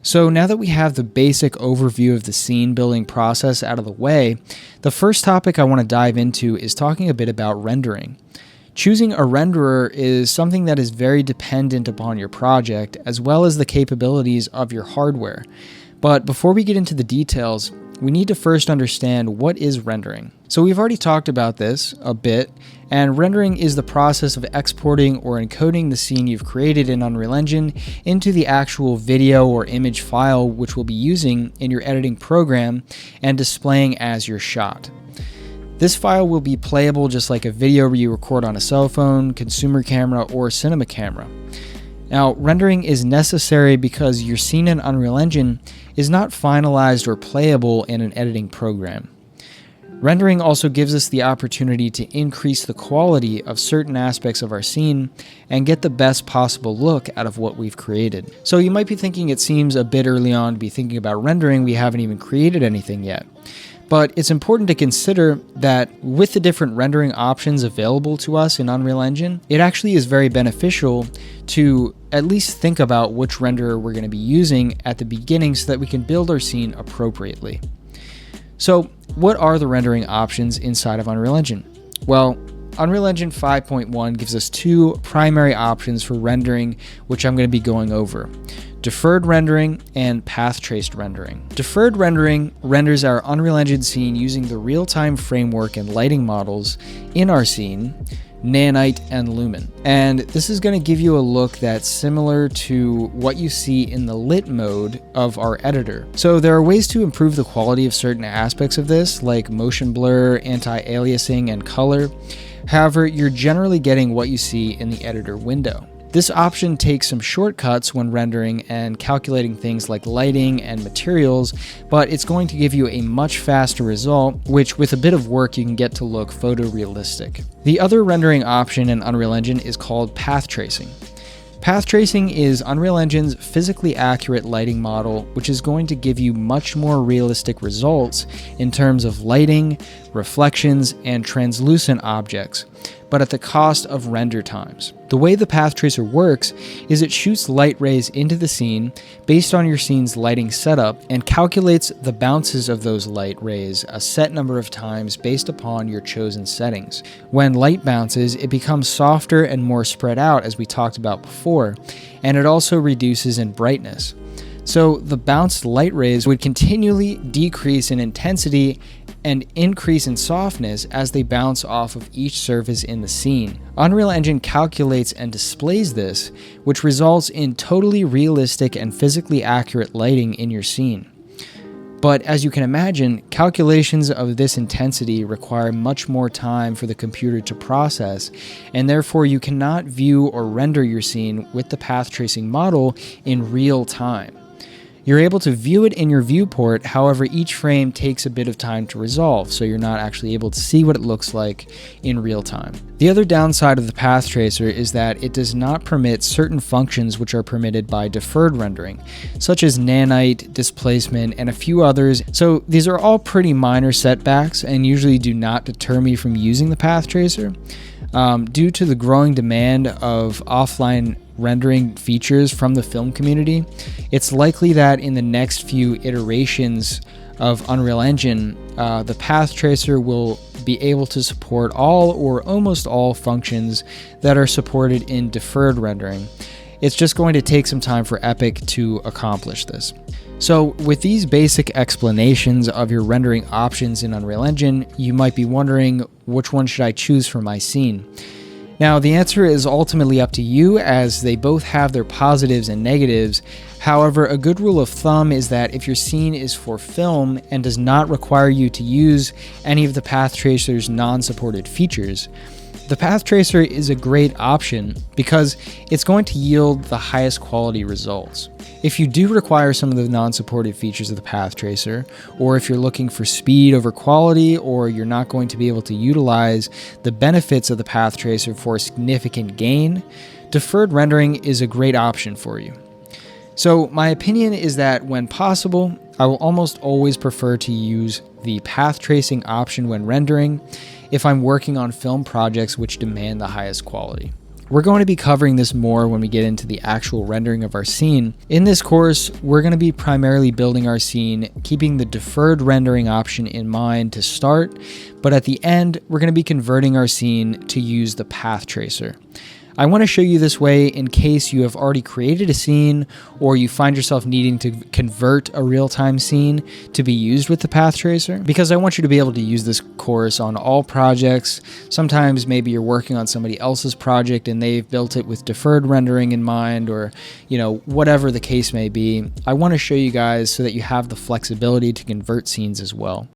So now that we have the basic overview of the scene building process out of the way, the first topic I want to dive into is talking a bit about rendering. Choosing a renderer is something that is very dependent upon your project as well as the capabilities of your hardware. But before we get into the details, we need to first understand what is rendering. So we've already talked about this a bit, and rendering is the process of exporting or encoding the scene you've created in Unreal Engine into the actual video or image file which we'll be using in your editing program and displaying as your shot. This file will be playable just like a video you record on a cell phone, consumer camera, or cinema camera. Now, rendering is necessary because your scene in Unreal Engine is not finalized or playable in an editing program. Rendering also gives us the opportunity to increase the quality of certain aspects of our scene and get the best possible look out of what we've created. So you might be thinking it seems a bit early on to be thinking about rendering, we haven't even created anything yet. But it's important to consider that with the different rendering options available to us in Unreal Engine, it actually is very beneficial to at least think about which renderer we're going to be using at the beginning so that we can build our scene appropriately. So, what are the rendering options inside of Unreal Engine? Well, Unreal Engine 5.1 gives us two primary options for rendering, which I'm going to be going over. Deferred rendering and path traced rendering. Deferred rendering renders our Unreal Engine scene using the real-time framework and lighting models in our scene, Nanite and Lumen. And this is going to give you a look that's similar to what you see in the lit mode of our editor. So there are ways to improve the quality of certain aspects of this, like motion blur, anti-aliasing, and color. However, you're generally getting what you see in the editor window. This option takes some shortcuts when rendering and calculating things like lighting and materials, but it's going to give you a much faster result, which with a bit of work you can get to look photorealistic. The other rendering option in Unreal Engine is called path tracing. Path tracing is Unreal Engine's physically accurate lighting model, which is going to give you much more realistic results in terms of lighting, reflections, and translucent objects, but at the cost of render times. The way the path tracer works is it shoots light rays into the scene based on your scene's lighting setup and calculates the bounces of those light rays a set number of times based upon your chosen settings. When light bounces, it becomes softer and more spread out, as we talked about before, and it also reduces in brightness. So the bounced light rays would continually decrease in intensity and increase in softness as they bounce off of each surface in the scene. Unreal Engine calculates and displays this, which results in totally realistic and physically accurate lighting in your scene. But as you can imagine, calculations of this intensity require much more time for the computer to process, and therefore you cannot view or render your scene with the path tracing model in real time. You're able to view it in your viewport, however each frame takes a bit of time to resolve, so you're not actually able to see what it looks like in real time. The other downside of the path tracer is that it does not permit certain functions which are permitted by deferred rendering, such as nanite, displacement, and a few others. So these are all pretty minor setbacks and usually do not deter me from using the path tracer. Due to the growing demand of offline rendering features from the film community, it's likely that in the next few iterations of Unreal Engine, the path tracer will be able to support all or almost all functions that are supported in deferred rendering. It's just going to take some time for Epic to accomplish this. So with these basic explanations of your rendering options in Unreal Engine, you might be wondering, which one should I choose for my scene? Now, the answer is ultimately up to you, as they both have their positives and negatives. However, a good rule of thumb is that if your scene is for film and does not require you to use any of the path tracer's non-supported features, the path tracer is a great option because it's going to yield the highest quality results. If you do require some of the non-supported features of the path tracer, or if you're looking for speed over quality, or you're not going to be able to utilize the benefits of the path tracer for significant gain, deferred rendering is a great option for you. So my opinion is that when possible, I will almost always prefer to use the path tracing option when rendering if I'm working on film projects which demand the highest quality. We're going to be covering this more when we get into the actual rendering of our scene. In this course, we're going to be primarily building our scene, keeping the deferred rendering option in mind to start, but at the end, we're going to be converting our scene to use the path tracer. I want to show you this way in case you have already created a scene or you find yourself needing to convert a real-time scene to be used with the path tracer, because I want you to be able to use this course on all projects. Sometimes maybe you're working on somebody else's project and they've built it with deferred rendering in mind, or whatever the case may be. I want to show you guys so that you have the flexibility to convert scenes as well.